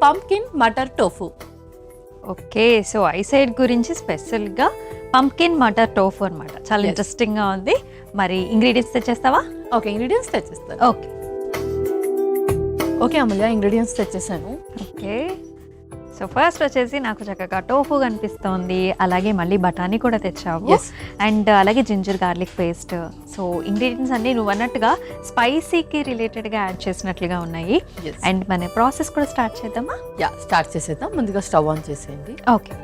Pumpkin matar tofu. Okay, so eyesight గురించి స్పెషల్గా pumpkin matar tofu అనమాట. చాలా ఇంట్రెస్టింగ్గా ఉంది. మరి ఇంగ్రీడియంట్స్ తెచ్చేస్తావా? ఓకే, ఇంగ్రీడియంట్స్ తెచ్చేస్తాను. ఓకే ఓకే అమూల్య, ఇంగ్రీడియంట్స్ తెచ్చేసాను. ఓకే, సో ఫస్ట్ వచ్చేసి నాకు చక్కగా టోఫు కనిపిస్తోంది, అలాగే మళ్ళీ బఠానీ కూడా తెచ్చావు, అండ్ అలాగే ginger garlic paste. So ingredients అన్నీ నువ్వు అన్నట్టుగా స్పైసీకి రిలేటెడ్గా యాడ్ చేసినట్లుగా ఉన్నాయి. అండ్ మన ప్రాసెస్ కూడా స్టార్ట్ చేద్దామా? స్టార్ట్ చేసేద్దాం. ముందుగా స్టవ్ ఆన్ చేసేయండి. ఓకే,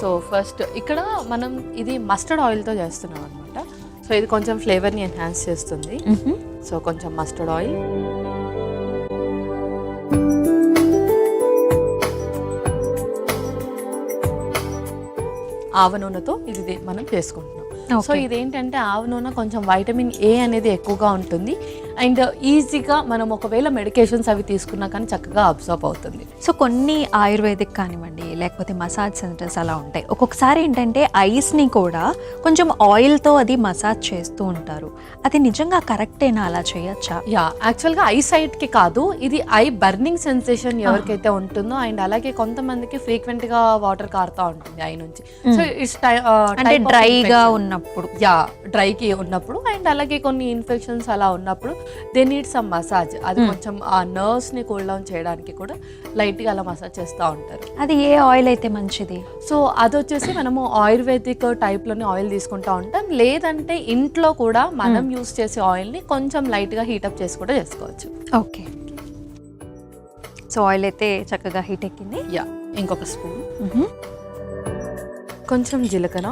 సో ఫస్ట్ ఇక్కడ మనం ఇది మస్టర్డ్ ఆయిల్తో చేస్తున్నాం అనమాట. సో ఇది కొంచెం ఫ్లేవర్ని ఎన్హాన్స్ చేస్తుంది. సో కొంచెం మస్టర్డ్ ఆయిల్, ఆవ నూనెతో ఇది మనం చేసుకుంటున్నాం. సో ఇదేంటంటే ఆవ నూనె కొంచెం వైటమిన్ ఏ అనేది ఎక్కువగా ఉంటుంది అండ్ ఈజీగా మనం ఒకవేళ మెడికేషన్స్ అవి తీసుకున్నా కానీ చక్కగా అబ్జర్వ్ అవుతుంది. సో కొన్ని ఆయుర్వేదిక్ కానివ్వండి లేకపోతే మసాజ్ సెంటర్స్ అలా ఉంటాయి. ఒక్కొక్కసారి ఏంటంటే ఐస్ని కూడా కొంచెం ఆయిల్తో అది మసాజ్ చేస్తూ ఉంటారు. అది నిజంగా కరెక్టేనా? అలా చేయొచ్చా? యాక్చువల్గా ఐ సైట్కి కాదు, ఇది ఐ బర్నింగ్ సెన్సేషన్ ఎవరికైతే ఉంటుందో అండ్ అలాగే కొంతమందికి ఫ్రీక్వెంట్గా వాటర్ కారుతూ ఉంటుంది ఐ నుంచి. సో ఇట్స్ అంటే డ్రైగా ఉన్నప్పుడు, డ్రైకి ఉన్నప్పుడు అండ్ అలాగే కొన్ని ఇన్ఫెక్షన్స్ అలా ఉన్నప్పుడు దే నీడ్ సమ్ మసాజ్. అది కొంచెం ఆ నర్వ్స్ ని కూల్ డౌన్ చేయడానికి కూడా లైట్ గా అలా మసాజ్ చేస్తూ ఉంటారు. అది ఏ ఆయిల్ అయితే మంచిది? సో అది వచ్చేసి మనము ఆయుర్వేదిక్ టైప్ లోనే ఆయిల్ తీసుకుంటా ఉంటాం. లేదంటే ఇంట్లో కూడా మనం యూస్ చేసే ఆయిల్ ని కొంచెం లైట్ గా హీటప్ చేసి కూడా చేసుకోవచ్చు. ఓకే, సో ఆయిల్ అయితే చక్కగా హీట్ ఎక్కింది. ఇంకొక స్పూన్, కొంచెం జీలకర్ర,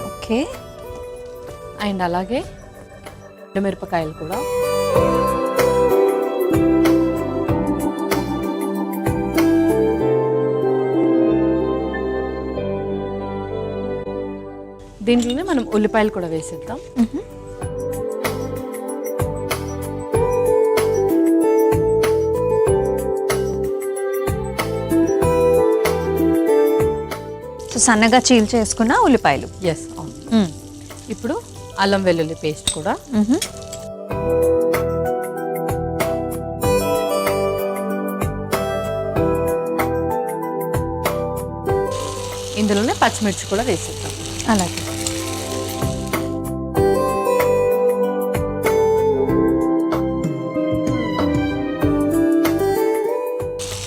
ఓకే, అండ్ అలాగే మిరపకాయలు కూడా, దీంట్లోనే మనం ఉల్లిపాయలు కూడా వేసేద్దాం. సన్నగా చీల్ చేసుకున్న ఉల్లిపాయలు. ఇప్పుడు అల్లం వెల్లుల్లి పేస్ట్ కూడా, ఇందులోనే పచ్చిమిర్చి కూడా వేసేద్దాం. అలాగే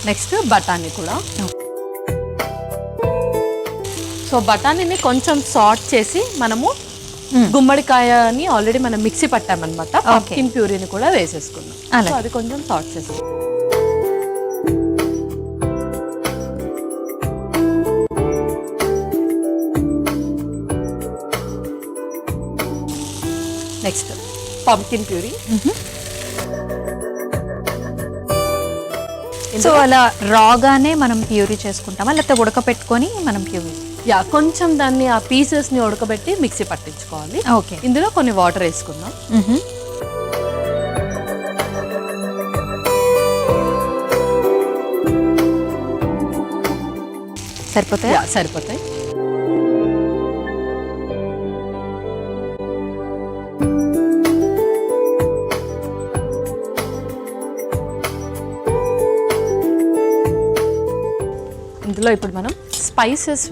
నెక్స్ట్ బఠానీ కూడా. సో బఠానీని కొంచెం సాట్ చేసి మనము గుమ్మడికాయని ఆల్రెడీ మనం మిక్సీ పట్టామన్నమాట. పంప్కిన్ ప్యూరీని కూడా వేసేసుకున్నాం. సో అది కొంచెం సాట్ చేసుకున్నాం. Next pumpkin puree. సో అలా రాగానే మనం ప్యూరీ చేసుకుంటామా లేకపోతే ఉడకపెట్టుకొని మనం ప్యూరీ? కొంచెం దాన్ని ఆ పీసెస్ ని ఉడకబెట్టి మిక్సీ పట్టించుకోవాలి. ఓకే, ఇందులో కొన్ని వాటర్ వేసుకుందాం. సరిపోతాయి? సరిపోతాయి. ఇందులో ఇప్పుడు మనం స్పైసెస్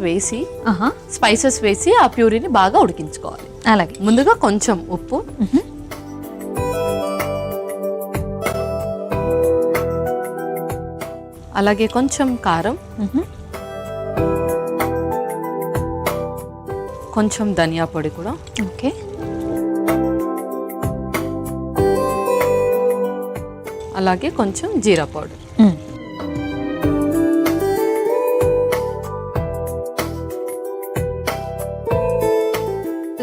వేసి ఆ ప్యూరీని బాగా ఉడికించుకోవాలి. అలాగే ముందుగా కొంచెం ఉప్పు, అలాగే కొంచెం కారం, కొంచెం ధనియా పొడి కూడా. ఓకే, అలాగే కొంచెం జీరా పౌడర్.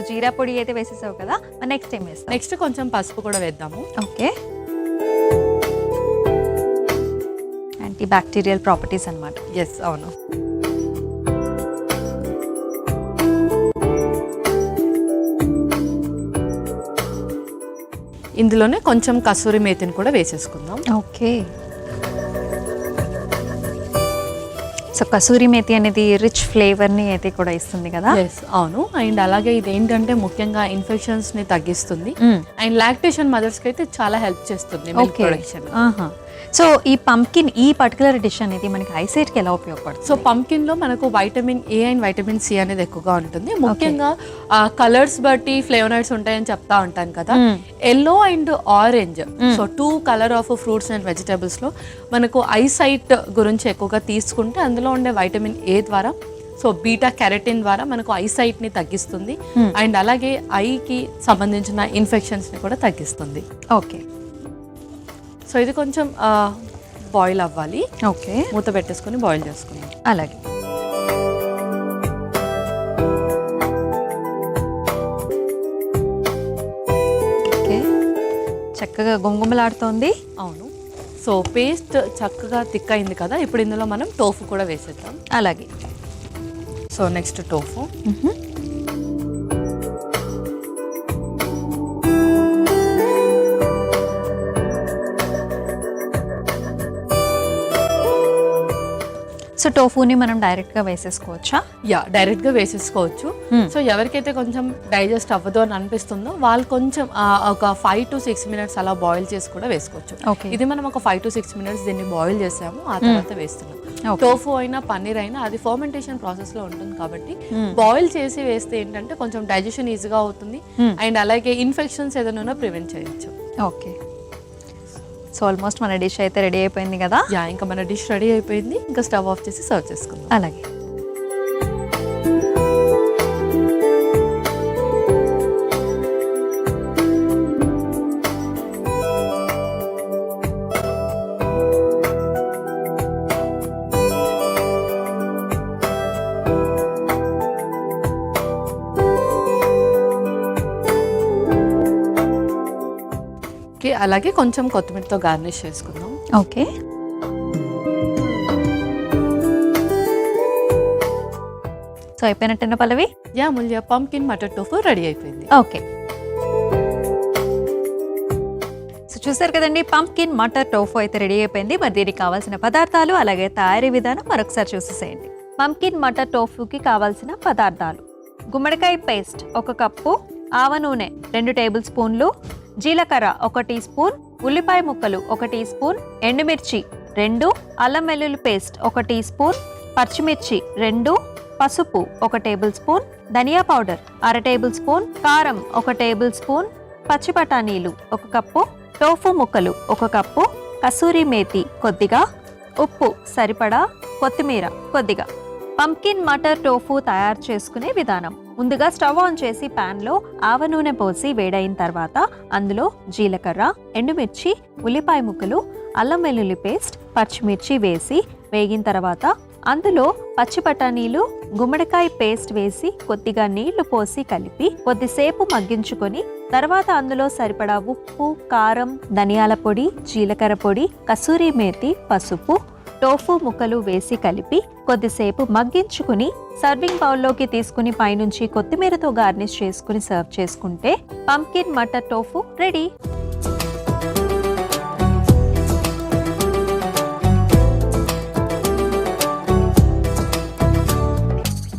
జీరా పొడి అయితే వేసేసావు కదా, నెక్స్ట్ ఏం వేస్తాం? నెక్స్ట్ కొంచెం పసుపు కూడా వేద్దాము. ఓకే, యాంటీ బ్యాక్టీరియల్ ప్రాపర్టీస్ అన్నమాట. అవును. ఇందులోనే కొంచెం కసూరి మేతిని కూడా వేసేసుకుందాం. ఓకే. సో కసూరి మేతి అనేది రిచ్ ఫ్లేవర్ని అయితే కూడా ఇస్తుంది కదా. ఎస్, అవును. అండ్ అలాగే ఇది ఏంటంటే ముఖ్యంగా ఇన్ఫెక్షన్స్ని తగ్గిస్తుంది. అండ్ లాక్టేషన్ మదర్స్కి అయితే చాలా హెల్ప్ చేస్తుంది మిల్క్ ప్రొడక్షన్. సో ఈ పంకిన్, ఈ పర్టికులర్ డిష్ అనేది మనకి ఐసైట్కి ఎలా ఉపయోగపడుతుంది? సో పంకిన్లో మనకు vitamin A and vitamin C అనేది ఎక్కువగా ఉంటుంది. ముఖ్యంగా కలర్స్ బట్టి ఫ్లేవనాయిడ్స్ ఉంటాయని చెప్తా ఉంటాను కదా. Yellow and orange, so 2 colour of fruits and వెజిటేబుల్స్లో మనకు ఐసైట్ గురించి ఎక్కువగా తీసుకుంటే అందులో ఉండే వైటమిన్ ఏ ద్వారా, సో బీటా కెరటిన్ ద్వారా మనకు ఐసైట్ని తగ్గిస్తుంది. అండ్ అలాగే ఐకి సంబంధించిన ఇన్ఫెక్షన్స్ని కూడా తగ్గిస్తుంది. ఓకే. సో ఇది కొంచెం బాయిల్ అవ్వాలి. ఓకే, మూత పెట్టేసుకొని బాయిల్ చేసుకుందాం. అలాగే. ఓకే, చక్కగా గుమగుమలాడుతోంది. అవును. సో పేస్ట్ చక్కగా థిక్ అయింది కదా, ఇప్పుడు ఇందులో మనం టోఫు కూడా వేసేద్దాం. అలాగే. So next tofu. సో టోఫూని మనం డైరెక్ట్గా వేసేసుకోవచ్చా? యా, డైరెక్ట్గా వేసేసుకోవచ్చు. సో ఎవరికైతే కొంచెం డైజెస్ట్ అవ్వదు అని అనిపిస్తుందో వాళ్ళు కొంచెం ఒక 5 to 6 minutes అలా బాయిల్ చేసి కూడా వేసుకోవచ్చు. ఇది మనం ఒక 5 to 6 minutes దీన్ని బాయిల్ చేసాము, ఆ తర్వాత వేస్తున్నాం. టోఫు అయినా పన్నీర్ అయినా అది ఫర్మెంటేషన్ ప్రాసెస్లో ఉంటుంది కాబట్టి బాయిల్ చేసి వేస్తే ఏంటంటే కొంచెం డైజెషన్ ఈజీగా అవుతుంది. అండ్ అలాగే ఇన్ఫెక్షన్స్ ఏదైనా ప్రివెంట్ చేయొచ్చు. ఓకే. సో ఆల్మోస్ట్ మన డిష్ అయితే రెడీ అయిపోయింది కదా. యా, ఇంకా మన డిష్ రెడీ అయిపోయింది. ఇంకా స్టవ్ ఆఫ్ చేసి సర్వ్ చేసుకుందాం. అలాగే. అలాగే కొంచెం కొత్తిమీరతో గార్నిష్ చేసుకుందాం. ఓకే. సో అయిపోయినట్టేనా పల్లవి? Yeah ముల్య, pumpkin matar tofu ready అయిపోయింది. ఓకే. సో చూసారు కదండి, పంకిన్ మటర్ టోఫు అయితే రెడీ అయిపోయింది. మరి దీనికి కావాల్సిన పదార్థాలు అలాగే తయారీ విధానం మరొకసారి చూసేసేయండి. పంకిన్ మటర్ టోఫుకి కావాల్సిన పదార్థాలు: గుమ్మడికాయ పేస్ట్ 1 కప్పు, ఆవ నూనె 2 టేబుల్ స్పూన్లు, జీలకర్ర 1 టీ స్పూన్, ఉల్లిపాయ ముక్కలు 1 టీ స్పూన్, ఎండుమిర్చి 2, అల్లం వెల్లుల్లి పేస్ట్ 1 టీ స్పూన్, పచ్చిమిర్చి 2, పసుపు 1 టేబుల్ స్పూన్, ధనియా పౌడర్ 1/2 టేబుల్ స్పూన్, కారం 1 టేబుల్ స్పూన్, పచ్చి బఠానీలు 1 కప్పు, టోఫు ముక్కలు 1 కప్పు, కసూరి మేతి కొద్దిగా, ఉప్పు సరిపడా, కొత్తిమీర కొద్దిగా. పంకిన్ మటర్ టోఫు తయారు చేసుకునే విధానం: ముందుగా స్టవ్ ఆన్ చేసి ప్యాన్లో ఆవ నూనె పోసి వేడైన తర్వాత అందులో జీలకర్ర, ఎండుమిర్చి, ఉల్లిపాయ ముక్కలు, అల్లం వెల్లుల్లి పేస్ట్, పచ్చిమిర్చి వేసి వేగిన తర్వాత అందులో పచ్చి బఠానీలు, గుమ్మడికాయ పేస్ట్ వేసి కొద్దిగా నీళ్లు పోసి కలిపి కొద్దిసేపు మగ్గించుకొని తర్వాత అందులో సరిపడా ఉప్పు, కారం, ధనియాల పొడి, జీలకర్ర పొడి, కసూరి మేతి, పసుపు, టోఫు ముక్కలు వేసి కలిపి కొద్దిసేపు మగ్గించుకుని సర్వింగ్ బౌల్లోకి తీసుకుని పైనుంచి కొత్తిమీరతో గార్నిష్ చేసుకుని సర్వ్ చేసుకుంటే పంకిన్ మటర్ టోఫు రెడీ.